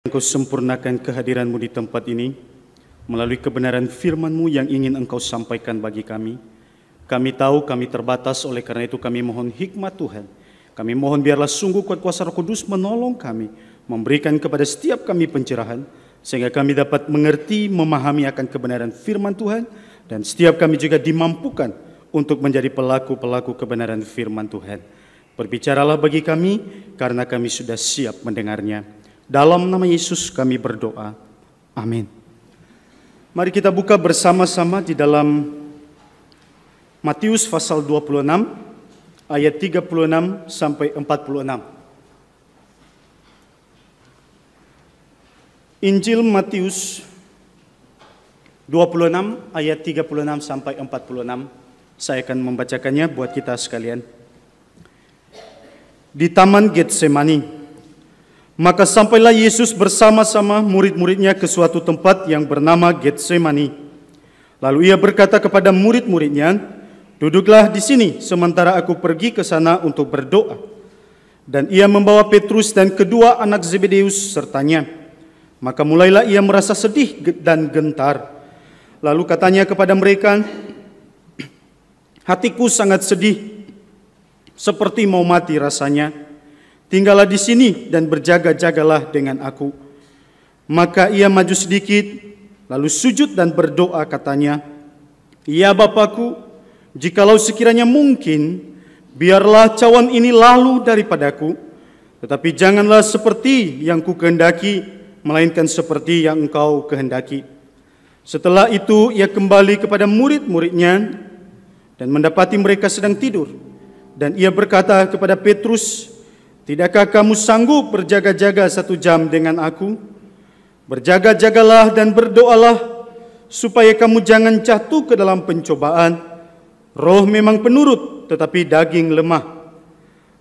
Engkau sempurnakan kehadiran-Mu di tempat ini melalui kebenaran firman-Mu yang ingin Engkau sampaikan bagi kami. Kami tahu kami terbatas, oleh karena itu kami mohon hikmat Tuhan. Kami mohon biarlah sungguh kuat kuasa Roh Kudus menolong kami, memberikan kepada setiap kami pencerahan, sehingga kami dapat mengerti, memahami akan kebenaran firman Tuhan, dan setiap kami juga dimampukan untuk menjadi pelaku-pelaku kebenaran firman Tuhan. Berbicaralah bagi kami, karena kami sudah siap mendengarnya. Dalam nama Yesus kami berdoa. Amin. Mari kita buka bersama-sama di dalam Matius pasal 26 ayat 36 sampai 46. Injil Matius 26 ayat 36 sampai 46. Saya akan membacakannya buat kita sekalian. Di Taman Getsemani, maka sampailah Yesus bersama-sama murid-muridnya ke suatu tempat yang bernama Getsemani. Lalu ia berkata kepada murid-muridnya, "Duduklah di sini sementara aku pergi ke sana untuk berdoa." Dan ia membawa Petrus dan kedua anak Zebedeus sertanya. Maka mulailah ia merasa sedih dan gentar. Lalu katanya kepada mereka, "Hatiku sangat sedih, seperti mau mati rasanya. Tinggallah di sini dan berjaga-jagalah dengan aku." Maka ia maju sedikit, lalu sujud dan berdoa katanya, "Ya Bapakku, jikalau sekiranya mungkin, biarlah cawan ini lalu daripadaku, tetapi janganlah seperti yang ku kehendaki, melainkan seperti yang Engkau kehendaki." Setelah itu ia kembali kepada murid-muridnya dan mendapati mereka sedang tidur. Dan ia berkata kepada Petrus, "Tidakkah kamu sanggup berjaga-jaga 1 jam dengan aku? Berjaga-jagalah dan berdoalah, supaya kamu jangan jatuh ke dalam pencobaan. Roh memang penurut, tetapi daging lemah."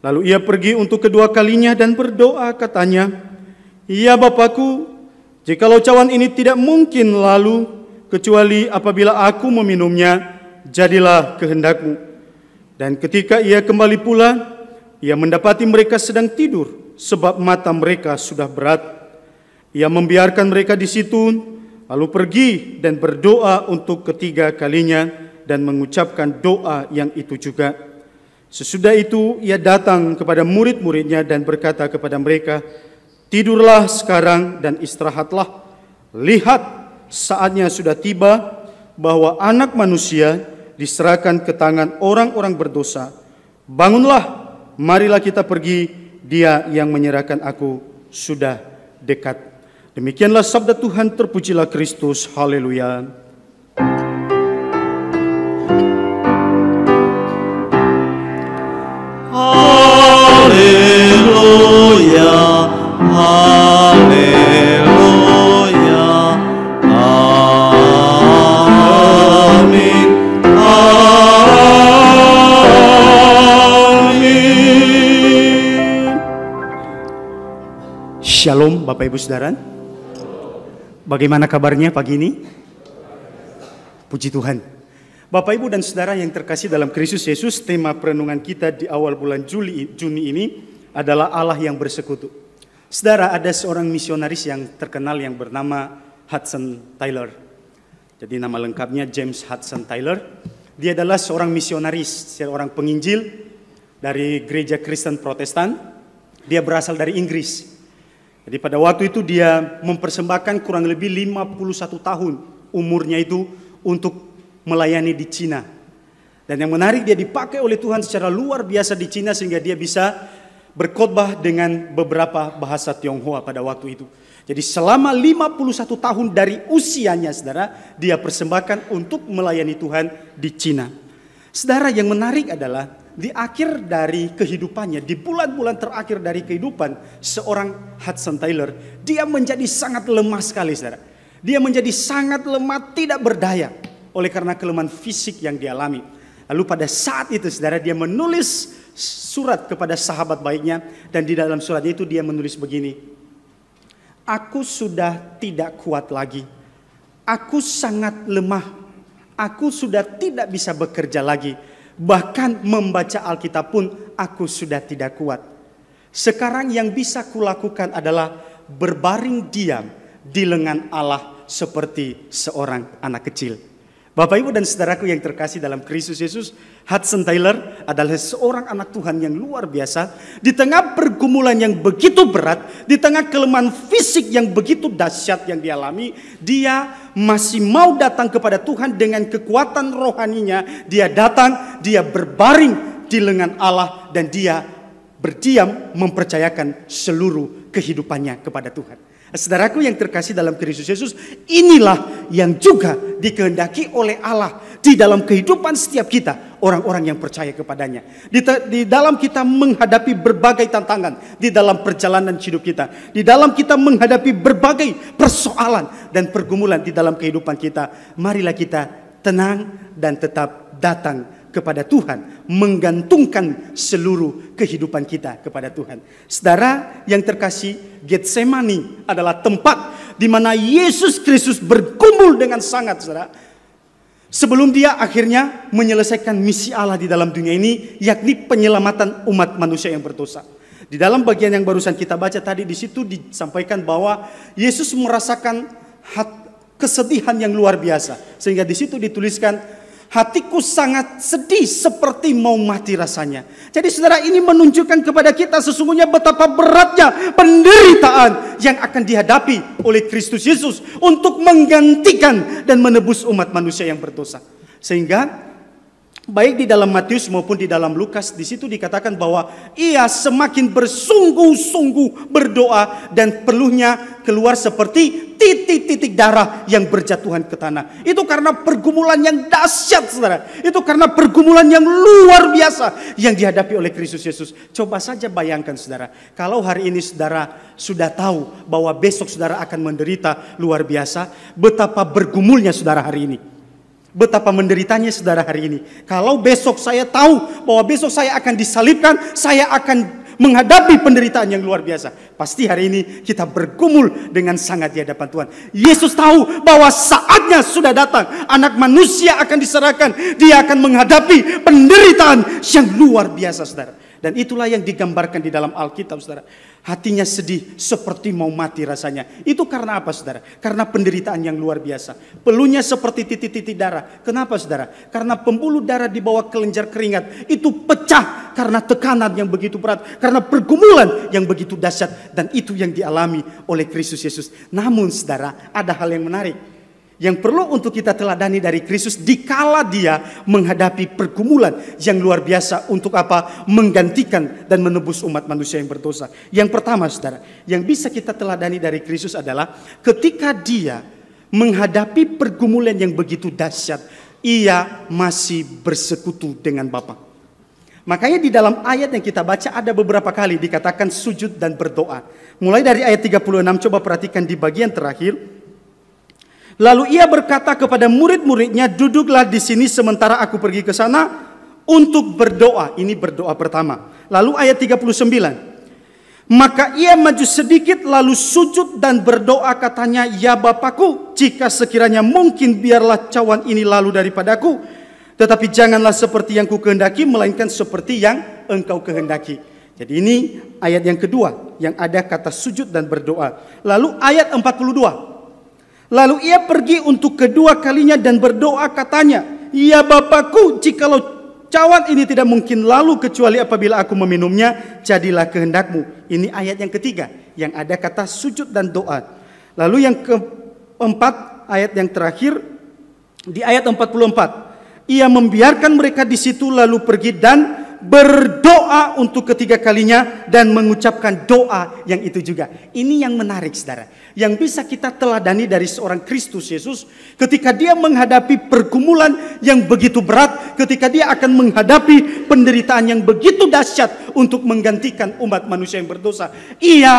Lalu ia pergi untuk kedua kalinya dan berdoa katanya, "Ya Bapakku, jikalau cawan ini tidak mungkin lalu, kecuali apabila aku meminumnya, jadilah kehendak-Mu." Dan ketika ia kembali pula, ia mendapati mereka sedang tidur, sebab mata mereka sudah berat. Ia membiarkan mereka di situ, lalu pergi dan berdoa untuk ketiga kalinya dan mengucapkan doa yang itu juga. Sesudah itu ia datang kepada murid-muridnya dan berkata kepada mereka, "Tidurlah sekarang dan istirahatlah. Lihat, saatnya sudah tiba bahwa Anak Manusia diserahkan ke tangan orang-orang berdosa. Bangunlah, marilah kita pergi, Dia yang menyerahkan aku sudah dekat." Demikianlah sabda Tuhan, terpujilah Kristus, haleluya. Haleluya, haleluya, amin, amin. Shalom Bapak Ibu Saudara. Bagaimana kabarnya pagi ini? Puji Tuhan. Bapak Ibu dan Saudara yang terkasih dalam Kristus Yesus, tema perenungan kita di awal bulan Juni ini adalah Allah yang bersekutu. Saudara, ada seorang misionaris yang terkenal yang bernama Hudson Taylor. Jadi nama lengkapnya James Hudson Taylor. Dia adalah seorang misionaris, seorang penginjil dari gereja Kristen Protestan. Dia berasal dari Inggris. Jadi pada waktu itu dia mempersembahkan kurang lebih 51 tahun umurnya itu untuk melayani di Cina. Dan yang menarik, dia dipakai oleh Tuhan secara luar biasa di Cina sehingga dia bisa berkhotbah dengan beberapa bahasa Tionghoa pada waktu itu. Jadi selama 51 tahun dari usianya, saudara, dia persembahkan untuk melayani Tuhan di Cina. Saudara, yang menarik adalah di akhir dari kehidupannya, di bulan-bulan terakhir dari kehidupan seorang Hudson Taylor, dia menjadi sangat lemah sekali, saudara. Dia menjadi sangat lemah, tidak berdaya oleh karena kelemahan fisik yang dialami. Lalu pada saat itu, saudara, dia menulis surat kepada sahabat baiknya, dan di dalam suratnya itu dia menulis begini, "Aku sudah tidak kuat lagi. Aku sangat lemah. Aku sudah tidak bisa bekerja lagi. Bahkan membaca Alkitab pun aku sudah tidak kuat. Sekarang yang bisa kulakukan adalah berbaring diam di lengan Allah seperti seorang anak kecil. Bapak, Ibu, dan saudaraku yang terkasih dalam Kristus Yesus, Hudson Taylor adalah seorang anak Tuhan yang luar biasa. Di tengah pergumulan yang begitu berat, di tengah kelemahan fisik yang begitu dahsyat yang dialami, dia masih mau datang kepada Tuhan dengan kekuatan rohaninya. Dia datang, dia berbaring di lengan Allah, dan dia berdiam mempercayakan seluruh kehidupannya kepada Tuhan. Saudaraku yang terkasih dalam Kristus Yesus, inilah yang juga dikehendaki oleh Allah di dalam kehidupan setiap kita, orang-orang yang percaya kepadanya. Di dalam kita menghadapi berbagai tantangan, di dalam perjalanan hidup kita, di dalam kita menghadapi berbagai persoalan dan pergumulan di dalam kehidupan kita, marilah kita tenang dan tetap datang kepada Tuhan, menggantungkan seluruh kehidupan kita kepada Tuhan. Saudara yang terkasih, Getsemani adalah tempat di mana Yesus Kristus berkumpul dengan sangat, saudara, sebelum dia akhirnya menyelesaikan misi Allah di dalam dunia ini, yakni penyelamatan umat manusia yang berdosa. Di dalam bagian yang barusan kita baca tadi, di situ disampaikan bahwa Yesus merasakan kesedihan yang luar biasa, sehingga di situ dituliskan, hatiku sangat sedih seperti mau mati rasanya. Jadi saudara, ini menunjukkan kepada kita sesungguhnya betapa beratnya penderitaan yang akan dihadapi oleh Kristus Yesus untuk menggantikan dan menebus umat manusia yang berdosa. Sehingga baik di dalam Matius maupun di dalam Lukas, di situ dikatakan bahwa ia semakin bersungguh-sungguh berdoa dan peluhnya keluar seperti titik-titik darah yang berjatuhan ke tanah. Itu karena pergumulan yang dahsyat, saudara. Itu karena pergumulan yang luar biasa yang dihadapi oleh Kristus Yesus. Coba saja bayangkan, saudara, kalau hari ini saudara sudah tahu bahwa besok saudara akan menderita luar biasa, betapa bergumulnya saudara hari ini. Betapa menderitanya saudara hari ini. Kalau besok saya tahu bahwa besok saya akan disalibkan, saya akan menghadapi penderitaan yang luar biasa, pasti hari ini kita bergumul dengan sangat di hadapan Tuhan. Yesus tahu bahwa saatnya sudah datang, anak manusia akan diserahkan, dia akan menghadapi penderitaan yang luar biasa, saudara. Dan itulah yang digambarkan di dalam Alkitab, saudara. Hatinya sedih seperti mau mati rasanya. Itu karena apa, saudara? Karena penderitaan yang luar biasa. Peluhnya seperti titik-titik darah. Kenapa, saudara? Karena pembuluh darah di bawah kelenjar keringat itu pecah karena tekanan yang begitu berat, karena pergumulan yang begitu dahsyat. Dan itu yang dialami oleh Kristus Yesus. Namun, saudara, ada hal yang menarik yang perlu untuk kita teladani dari Kristus dikala dia menghadapi pergumulan yang luar biasa untuk apa? Menggantikan dan menebus umat manusia yang berdosa. Yang pertama, saudara, yang bisa kita teladani dari Kristus adalah ketika dia menghadapi pergumulan yang begitu dahsyat, ia masih bersekutu dengan Bapa. Makanya di dalam ayat yang kita baca ada beberapa kali dikatakan sujud dan berdoa. Mulai dari ayat 36, coba perhatikan di bagian terakhir. Lalu ia berkata kepada murid-muridnya, duduklah di sini sementara aku pergi ke sana untuk berdoa. Ini berdoa pertama. Lalu ayat 39. Maka ia maju sedikit lalu sujud dan berdoa, katanya, ya Bapakku, jika sekiranya mungkin biarlah cawan ini lalu daripadaku. Tetapi janganlah seperti yang ku kehendaki, melainkan seperti yang engkau kehendaki. Jadi ini ayat yang kedua yang ada kata sujud dan berdoa. Lalu ayat 42. Lalu ia pergi untuk kedua kalinya dan berdoa, katanya, ya Bapakku, jikalau cawan ini tidak mungkin lalu kecuali apabila aku meminumnya, jadilah kehendakmu. Ini ayat yang ketiga yang ada kata sujud dan doa. Lalu yang keempat, ayat yang terakhir di ayat 44. Ia membiarkan mereka di situ lalu pergi dan berdoa untuk ketiga kalinya dan mengucapkan doa yang itu juga. Ini yang menarik, saudara, yang bisa kita teladani dari seorang Kristus Yesus ketika dia menghadapi pergumulan yang begitu berat, ketika dia akan menghadapi penderitaan yang begitu dahsyat untuk menggantikan umat manusia yang berdosa. Ia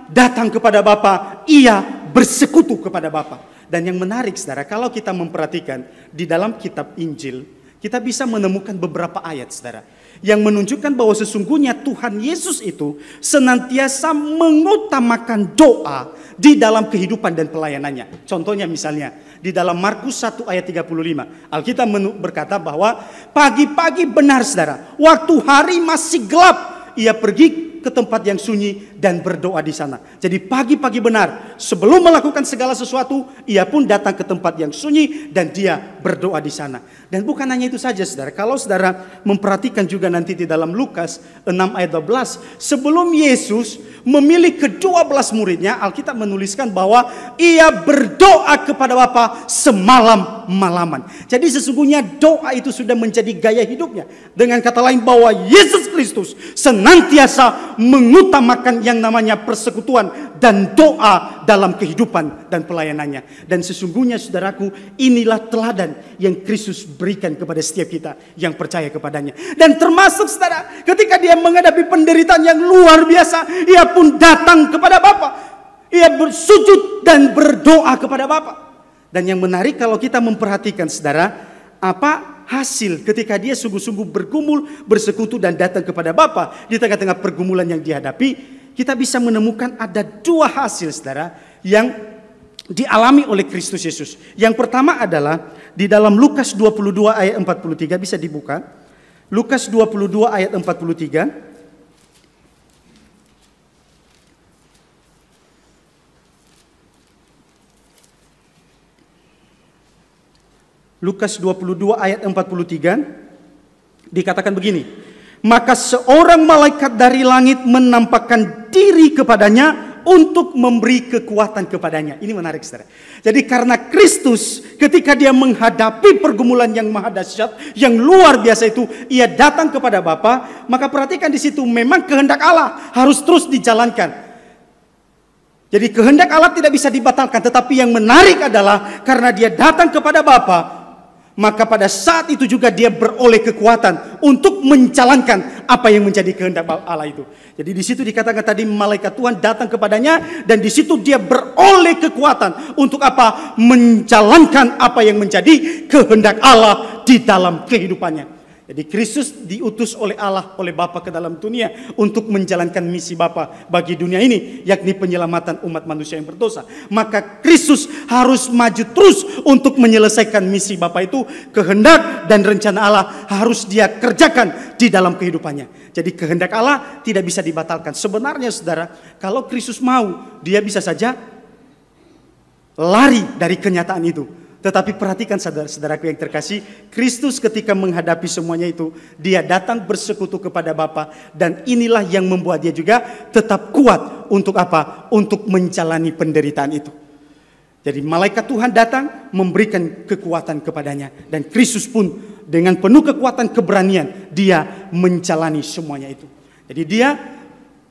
datang kepada Bapa, ia bersekutu kepada Bapa. Dan yang menarik, saudara, kalau kita memperhatikan di dalam kitab Injil, kita bisa menemukan beberapa ayat, saudara, yang menunjukkan bahwa sesungguhnya Tuhan Yesus itu senantiasa mengutamakan doa di dalam kehidupan dan pelayanannya. Contohnya misalnya di dalam Markus 1 ayat 35. Alkitab berkata bahwa pagi-pagi, benar saudara, waktu hari masih gelap, ia pergi ke tempat yang sunyi dan berdoa di sana. Jadi pagi-pagi benar, sebelum melakukan segala sesuatu, ia pun datang ke tempat yang sunyi dan dia berdoa di sana. Dan bukan hanya itu saja saudara, kalau saudara memperhatikan juga nanti di dalam Lukas 6 ayat 12, sebelum Yesus memilih ke-12 muridnya, Alkitab menuliskan bahwa ia berdoa kepada Bapa semalam-malaman. Jadi sesungguhnya doa itu sudah menjadi gaya hidupnya. Dengan kata lain bahwa Yesus Kristus senantiasa mengutamakan yang namanya persekutuan dan doa dalam kehidupan dan pelayanannya. Dan sesungguhnya saudaraku, inilah teladan yang Kristus berikan kepada setiap kita yang percaya kepadanya. Dan termasuk saudara, ketika dia menghadapi penderitaan yang luar biasa, ia pun datang kepada Bapa. Ia bersujud dan berdoa kepada Bapa. Dan yang menarik kalau kita memperhatikan saudara, apa hasil ketika dia sungguh-sungguh bergumul, bersekutu dan datang kepada Bapa di tengah-tengah pergumulan yang dihadapi, kita bisa menemukan ada dua hasil saudara yang dialami oleh Kristus Yesus. Yang pertama adalah di dalam Lukas 22 ayat 43, bisa dibuka. Lukas 22 ayat 43. Lukas 22 ayat 43 dikatakan begini. Maka seorang malaikat dari langit menampakkan diri kepadanya untuk memberi kekuatan kepadanya. Ini menarik saudara. Jadi karena Kristus ketika dia menghadapi pergumulan yang maha dahsyat, yang luar biasa itu, ia datang kepada Bapa, maka perhatikan di situ memang kehendak Allah harus terus dijalankan. Jadi kehendak Allah tidak bisa dibatalkan, tetapi yang menarik adalah karena dia datang kepada Bapa, maka pada saat itu juga dia beroleh kekuatan untuk menjalankan apa yang menjadi kehendak Allah itu. Jadi di situ dikatakan tadi malaikat Tuhan datang kepadanya dan di situ dia beroleh kekuatan untuk apa? Menjalankan apa yang menjadi kehendak Allah di dalam kehidupannya. Jadi Kristus diutus oleh Allah, oleh Bapa ke dalam dunia untuk menjalankan misi Bapa bagi dunia ini, yakni penyelamatan umat manusia yang berdosa. Maka Kristus harus maju terus untuk menyelesaikan misi Bapa itu. Kehendak dan rencana Allah harus dia kerjakan di dalam kehidupannya. Jadi kehendak Allah tidak bisa dibatalkan. Sebenarnya saudara, kalau Kristus mau, dia bisa saja lari dari kenyataan itu. Tetapi perhatikan saudara-saudaraku yang terkasih, Kristus ketika menghadapi semuanya itu, dia datang bersekutu kepada Bapa, dan inilah yang membuat dia juga tetap kuat untuk apa? Untuk menjalani penderitaan itu. Jadi malaikat Tuhan datang memberikan kekuatan kepadanya, dan Kristus pun dengan penuh kekuatan keberanian dia menjalani semuanya itu. Jadi dia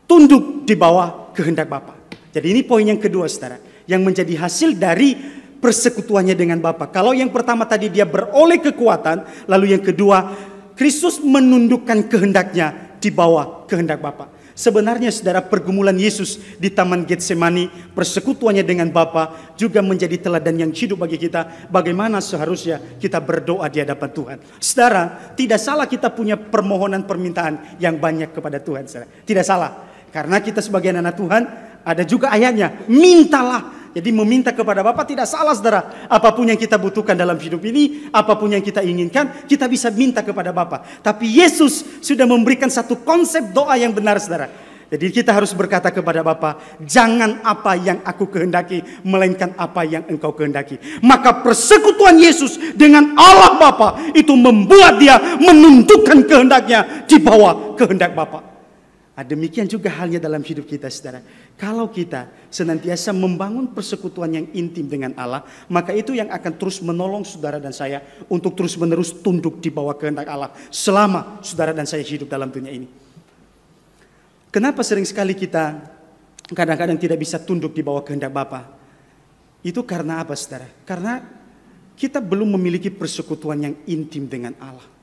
tunduk di bawah kehendak Bapa. Jadi ini poin yang kedua saudara, yang menjadi hasil dari persekutuannya dengan Bapa. Kalau yang pertama tadi dia beroleh kekuatan, lalu yang kedua Kristus menundukkan kehendaknya di bawah kehendak Bapa. Sebenarnya saudara, pergumulan Yesus di Taman Getsemani, persekutuannya dengan Bapa juga menjadi teladan yang hidup bagi kita. Bagaimana seharusnya kita berdoa di hadapan Tuhan. Saudara, tidak salah kita punya permohonan permintaan yang banyak kepada Tuhan. Saudara. Tidak salah. Karena kita sebagai anak Tuhan, ada juga ayatnya, mintalah. Jadi meminta kepada Bapa tidak salah saudara. Apapun yang kita butuhkan dalam hidup ini, apapun yang kita inginkan, kita bisa minta kepada Bapa. Tapi Yesus sudah memberikan satu konsep doa yang benar saudara. Jadi kita harus berkata kepada Bapa, jangan apa yang aku kehendaki, melainkan apa yang engkau kehendaki. Maka persekutuan Yesus dengan Allah Bapa itu membuat dia menundukkan kehendaknya di bawah kehendak Bapa. Demikian juga halnya dalam hidup kita saudara. Kalau kita senantiasa membangun persekutuan yang intim dengan Allah, maka itu yang akan terus menolong saudara dan saya untuk terus menerus tunduk di bawah kehendak Allah selama saudara dan saya hidup dalam dunia ini. Kenapa sering sekali kita kadang-kadang tidak bisa tunduk di bawah kehendak Bapa? Itu karena apa saudara? Karena kita belum memiliki persekutuan yang intim dengan Allah.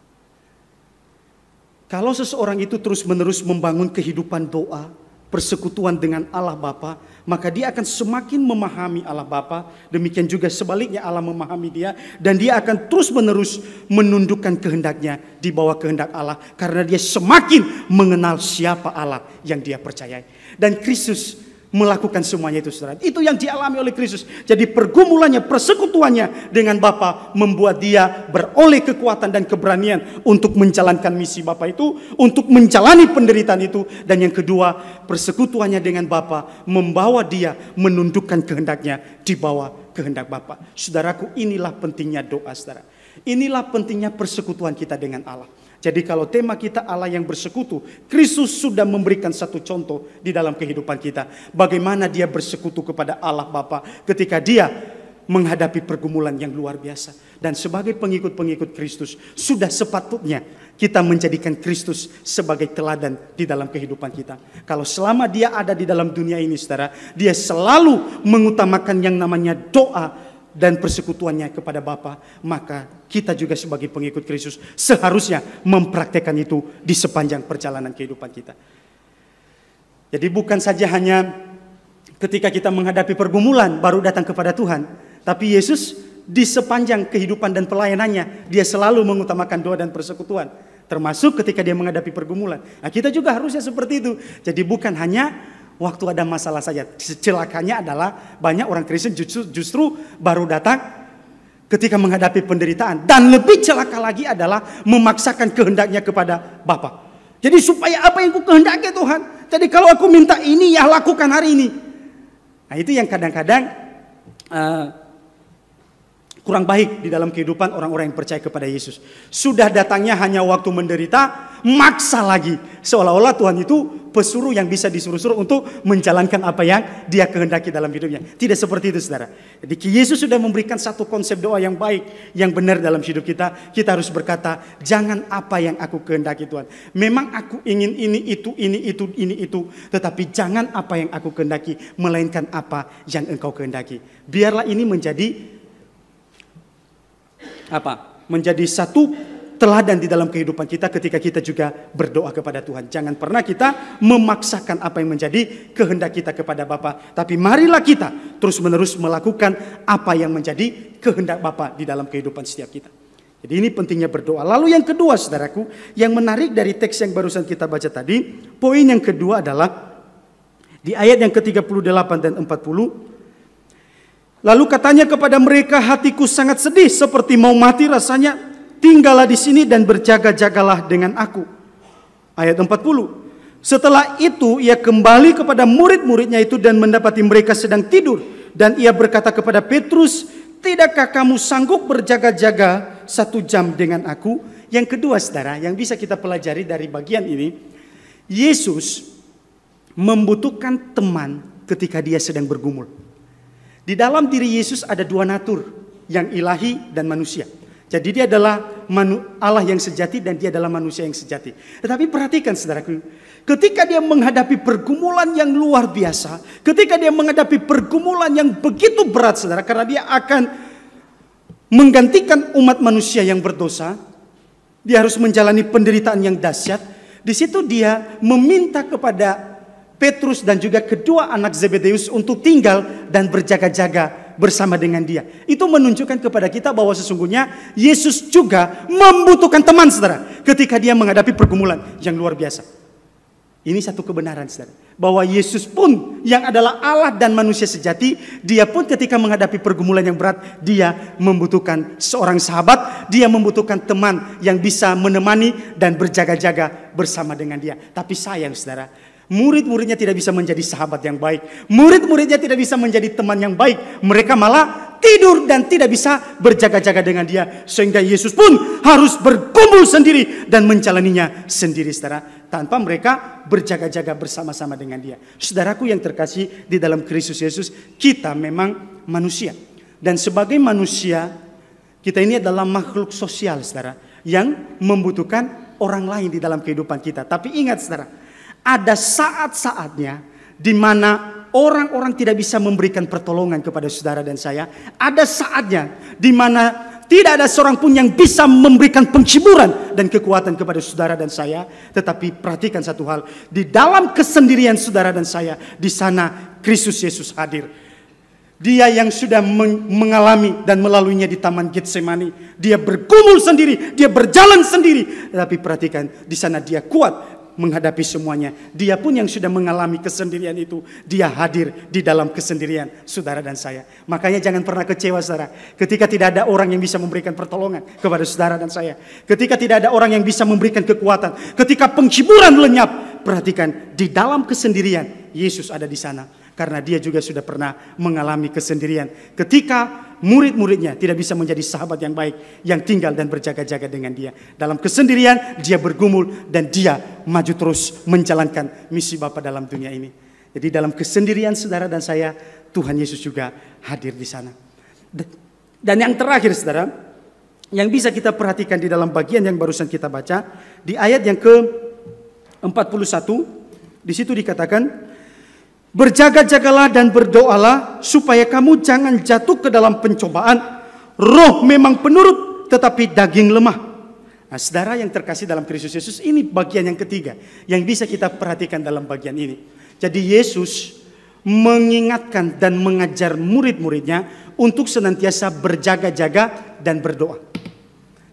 Kalau seseorang itu terus-menerus membangun kehidupan doa, persekutuan dengan Allah Bapa, maka dia akan semakin memahami Allah Bapa. Demikian juga sebaliknya Allah memahami dia, dan dia akan terus-menerus menundukkan kehendaknya di bawah kehendak Allah, karena dia semakin mengenal siapa Allah yang dia percayai. Dan Kristus melakukan semuanya itu, saudara. Itu yang dialami oleh Kristus. Jadi pergumulannya, persekutuannya dengan Bapa membuat dia beroleh kekuatan dan keberanian untuk menjalankan misi Bapa itu, untuk menjalani penderitaan itu. Dan yang kedua, persekutuannya dengan Bapa membawa dia menundukkan kehendaknya di bawah kehendak Bapa. Saudaraku, inilah pentingnya doa, saudara. Inilah pentingnya persekutuan kita dengan Allah. Jadi kalau tema kita Allah yang bersekutu, Kristus sudah memberikan satu contoh di dalam kehidupan kita. Bagaimana dia bersekutu kepada Allah Bapa ketika dia menghadapi pergumulan yang luar biasa. Dan sebagai pengikut-pengikut Kristus, sudah sepatutnya kita menjadikan Kristus sebagai teladan di dalam kehidupan kita. Kalau selama dia ada di dalam dunia ini, saudara, dia selalu mengutamakan yang namanya doa dan persekutuannya kepada Bapa, maka kita juga sebagai pengikut Kristus seharusnya mempraktekkan itu di sepanjang perjalanan kehidupan kita. Jadi bukan saja hanya ketika kita menghadapi pergumulan baru datang kepada Tuhan, tapi Yesus di sepanjang kehidupan dan pelayanannya dia selalu mengutamakan doa dan persekutuan, termasuk ketika dia menghadapi pergumulan. Nah, kita juga harusnya seperti itu. Jadi bukan hanya waktu ada masalah saja. Celakanya adalah banyak orang Kristen justru baru datang ketika menghadapi penderitaan. Dan lebih celaka lagi adalah memaksakan kehendaknya kepada Bapa. Jadi supaya apa yang ku kehendaki Tuhan. Jadi kalau aku minta ini, ya lakukan hari ini. Nah, itu yang kadang-kadang kurang baik di dalam kehidupan orang-orang yang percaya kepada Yesus. Sudah datangnya hanya waktu menderita, maksa lagi. Seolah-olah Tuhan itu pesuruh yang bisa disuruh-suruh untuk menjalankan apa yang dia kehendaki dalam hidupnya. Tidak seperti itu, saudara. Jadi Yesus sudah memberikan satu konsep doa yang baik, yang benar dalam hidup kita. Kita harus berkata, jangan apa yang aku kehendaki Tuhan. Memang aku ingin ini, itu. Tetapi jangan apa yang aku kehendaki, melainkan apa yang Engkau kehendaki. Biarlah ini menjadi menjadi satu teladan di dalam kehidupan kita ketika kita juga berdoa kepada Tuhan. Jangan pernah kita memaksakan apa yang menjadi kehendak kita kepada Bapa, tapi marilah kita terus-menerus melakukan apa yang menjadi kehendak Bapa di dalam kehidupan setiap kita. Jadi ini pentingnya berdoa. Lalu yang kedua, saudaraku, yang menarik dari teks yang barusan kita baca tadi, poin yang kedua adalah di ayat yang ke-38 dan 40. Lalu katanya kepada mereka, hatiku sangat sedih seperti mau mati rasanya. Tinggallah di sini dan berjaga-jagalah dengan aku. Ayat 40. Setelah itu ia kembali kepada murid-muridnya itu dan mendapati mereka sedang tidur. Dan ia berkata kepada Petrus, tidakkah kamu sanggup berjaga-jaga 1 jam dengan aku? Yang kedua, saudara, yang bisa kita pelajari dari bagian ini, Yesus membutuhkan teman ketika dia sedang bergumul. Di dalam diri Yesus ada dua natur, yang ilahi dan manusia. Jadi dia adalah Allah yang sejati dan dia adalah manusia yang sejati. Tetapi perhatikan, saudaraku, ketika dia menghadapi pergumulan yang luar biasa, ketika dia menghadapi pergumulan yang begitu berat, saudara, karena dia akan menggantikan umat manusia yang berdosa, dia harus menjalani penderitaan yang dahsyat. Di situ dia meminta kepada Petrus dan juga kedua anak Zebedeus untuk tinggal dan berjaga-jaga bersama dengan dia. Itu menunjukkan kepada kita bahwa sesungguhnya Yesus juga membutuhkan teman, saudara, ketika dia menghadapi pergumulan yang luar biasa. Ini satu kebenaran, saudara, bahwa Yesus pun yang adalah Allah dan manusia sejati, dia pun ketika menghadapi pergumulan yang berat, dia membutuhkan seorang sahabat, dia membutuhkan teman yang bisa menemani dan berjaga-jaga bersama dengan dia. Tapi sayang, saudara, murid-muridnya tidak bisa menjadi sahabat yang baik. Murid-muridnya tidak bisa menjadi teman yang baik. Mereka malah tidur dan tidak bisa berjaga-jaga dengan dia. Sehingga Yesus pun harus berkumpul sendiri dan menjalaninya sendiri, saudara. Tanpa mereka berjaga-jaga bersama-sama dengan dia. Saudaraku yang terkasih di dalam Kristus Yesus, kita memang manusia. Dan sebagai manusia, kita ini adalah makhluk sosial, saudara, yang membutuhkan orang lain di dalam kehidupan kita. Tapi ingat, saudara, ada saat-saatnya di mana orang-orang tidak bisa memberikan pertolongan kepada saudara dan saya. Ada saatnya di mana tidak ada seorang pun yang bisa memberikan penghiburan dan kekuatan kepada saudara dan saya. Tetapi perhatikan satu hal, di dalam kesendirian saudara dan saya, di sana Kristus Yesus hadir. Dia yang sudah mengalami dan melaluinya di Taman Getsemani. Dia bergumul sendiri, dia berjalan sendiri. Tetapi perhatikan, di sana dia kuat. menghadapi semuanya. Dia pun yang sudah mengalami kesendirian itu, dia hadir di dalam kesendirian saudara dan saya. Makanya jangan pernah kecewa saudara, ketika tidak ada orang yang bisa memberikan pertolongan kepada saudara dan saya. Ketika tidak ada orang yang bisa memberikan kekuatan, ketika penghiburan lenyap, perhatikan, di dalam kesendirian Yesus ada di sana. Karena dia juga sudah pernah mengalami kesendirian. Ketika murid-muridnya tidak bisa menjadi sahabat yang baik, yang tinggal dan berjaga-jaga dengan dia. Dalam kesendirian dia bergumul dan dia maju terus menjalankan misi Bapa dalam dunia ini. Jadi dalam kesendirian saudara dan saya, Tuhan Yesus juga hadir di sana. Dan yang terakhir saudara, yang bisa kita perhatikan di dalam bagian yang barusan kita baca, di ayat yang ke-41, di situ dikatakan, berjaga-jagalah dan berdoalah supaya kamu jangan jatuh ke dalam pencobaan. Roh memang penurut tetapi daging lemah. Nah, saudara yang terkasih dalam Kristus Yesus, ini bagian yang ketiga yang bisa kita perhatikan dalam bagian ini. Jadi Yesus mengingatkan dan mengajar murid-muridnya untuk senantiasa berjaga-jaga dan berdoa.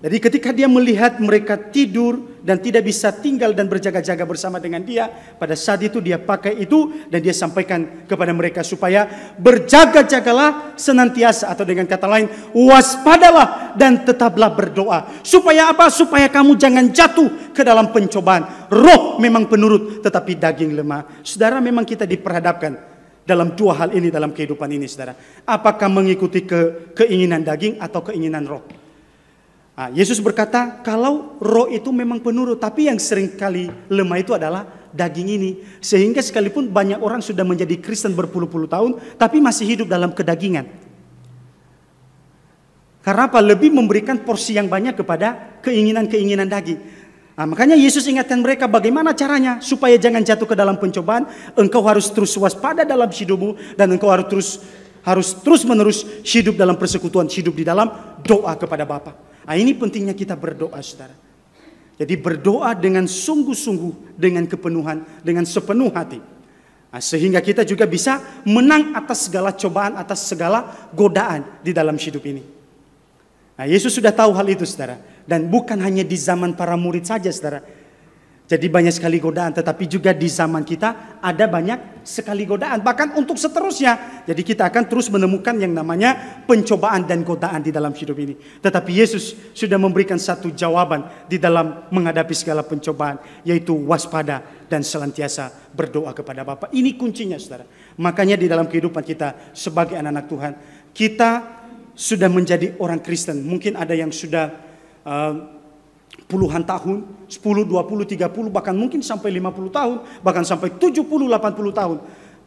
Jadi ketika dia melihat mereka tidur dan tidak bisa tinggal dan berjaga-jaga bersama dengan dia, pada saat itu dia pakai itu dan dia sampaikan kepada mereka supaya berjaga-jagalah senantiasa, atau dengan kata lain, waspadalah dan tetaplah berdoa. Supaya apa? Supaya kamu jangan jatuh ke dalam pencobaan. Roh memang penurut tetapi daging lemah. Saudara, memang kita diperhadapkan dalam dua hal ini dalam kehidupan ini saudara. Apakah mengikuti keinginan daging atau keinginan roh? Nah, Yesus berkata kalau roh itu memang penurut, tapi yang seringkali lemah itu adalah daging ini. Sehingga sekalipun banyak orang sudah menjadi Kristen berpuluh-puluh tahun, tapi masih hidup dalam kedagingan. Karena apa? Lebih memberikan porsi yang banyak kepada keinginan-keinginan daging. Nah, makanya Yesus ingatkan mereka bagaimana caranya supaya jangan jatuh ke dalam pencobaan. Engkau harus terus waspada dalam hidupmu, dan engkau harus terus menerus hidup dalam persekutuan, hidup di dalam doa kepada Bapa. Nah, ini pentingnya kita berdoa saudara. Jadi berdoa dengan sungguh-sungguh, dengan kepenuhan, dengan sepenuh hati. Nah, sehingga kita juga bisa menang atas segala cobaan, atas segala godaan di dalam hidup ini. Nah, Yesus sudah tahu hal itu saudara. Dan bukan hanya di zaman para murid saja saudara. Jadi banyak sekali godaan, tetapi juga di zaman kita ada banyak sekali godaan. Bahkan untuk seterusnya. Jadi kita akan terus menemukan yang namanya pencobaan dan godaan di dalam hidup ini. Tetapi Yesus sudah memberikan satu jawaban di dalam menghadapi segala pencobaan. Yaitu waspada dan senantiasa berdoa kepada Bapa. Ini kuncinya saudara. Makanya di dalam kehidupan kita sebagai anak-anak Tuhan, kita sudah menjadi orang Kristen. Mungkin ada yang sudah puluhan tahun, 10, 20, 30, bahkan mungkin sampai 50 tahun, bahkan sampai 70, 80 tahun.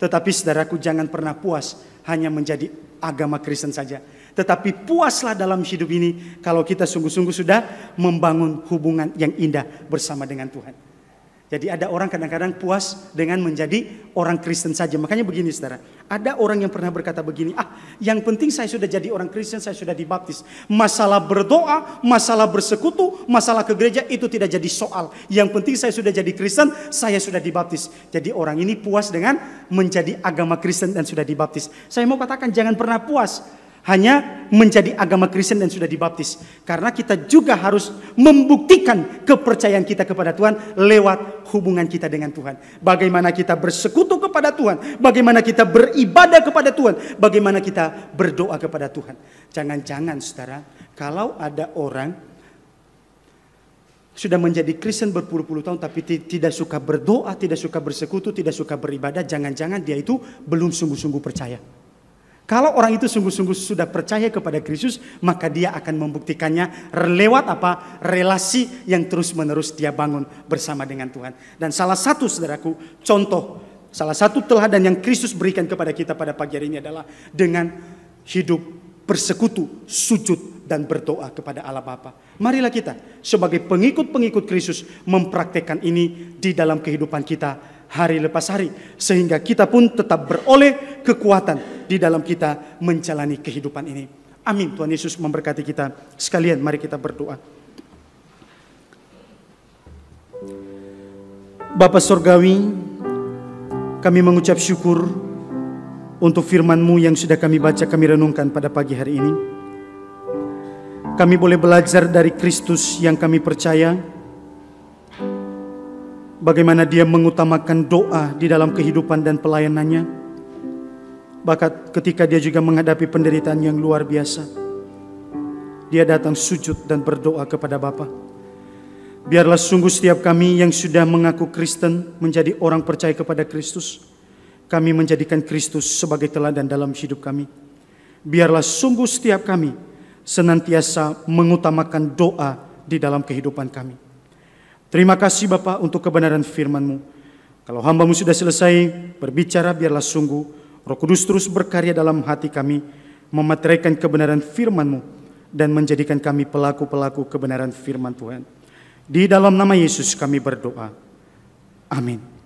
Tetapi saudaraku, jangan pernah puas hanya menjadi agama Kristen saja. Tetapi puaslah dalam hidup ini kalau kita sungguh-sungguh sudah membangun hubungan yang indah bersama dengan Tuhan. Jadi ada orang kadang-kadang puas dengan menjadi orang Kristen saja. Makanya begini saudara, ada orang yang pernah berkata begini, yang penting saya sudah jadi orang Kristen, saya sudah dibaptis. Masalah berdoa, masalah bersekutu, masalah ke gereja itu tidak jadi soal. Yang penting saya sudah jadi Kristen, saya sudah dibaptis. Jadi orang ini puas dengan menjadi agama Kristen dan sudah dibaptis. Saya mau katakan jangan pernah puas hanya menjadi agama Kristen dan sudah dibaptis. Karena kita juga harus membuktikan kepercayaan kita kepada Tuhan lewat hubungan kita dengan Tuhan. Bagaimana kita bersekutu kepada Tuhan, bagaimana kita beribadah kepada Tuhan, bagaimana kita berdoa kepada Tuhan. Jangan-jangan saudara, kalau ada orang sudah menjadi Kristen berpuluh-puluh tahun tapi tidak suka berdoa, tidak suka bersekutu, tidak suka beribadah, jangan-jangan dia itu belum sungguh-sungguh percaya. Kalau orang itu sungguh-sungguh sudah percaya kepada Kristus, maka dia akan membuktikannya lewat apa? Relasi yang terus-menerus dia bangun bersama dengan Tuhan. Dan salah satu saudaraku, contoh, salah satu teladan yang Kristus berikan kepada kita pada pagi hari ini adalah dengan hidup bersekutu, sujud, dan berdoa kepada Allah Bapa. Marilah kita sebagai pengikut-pengikut Kristus mempraktekkan ini di dalam kehidupan kita hari lepas hari, sehingga kita pun tetap beroleh kekuatan di dalam kita menjalani kehidupan ini. Amin. Tuhan Yesus memberkati kita sekalian. Mari kita berdoa. Bapa Surgawi, kami mengucap syukur untuk firman-Mu yang sudah kami baca, kami renungkan pada pagi hari ini. Kami boleh belajar dari Kristus yang kami percaya, bagaimana dia mengutamakan doa di dalam kehidupan dan pelayanannya. Bahkan ketika dia juga menghadapi penderitaan yang luar biasa, dia datang sujud dan berdoa kepada Bapa. Biarlah sungguh setiap kami yang sudah mengaku Kristen, menjadi orang percaya kepada Kristus, kami menjadikan Kristus sebagai teladan dalam hidup kami. Biarlah sungguh setiap kami senantiasa mengutamakan doa di dalam kehidupan kami. Terima kasih Bapa untuk kebenaran firman-Mu. Kalau hamba-Mu sudah selesai berbicara, biarlah sungguh Roh Kudus terus berkarya dalam hati kami, memeteraikan kebenaran firman-Mu dan menjadikan kami pelaku-pelaku kebenaran firman Tuhan. Di dalam nama Yesus kami berdoa. Amin.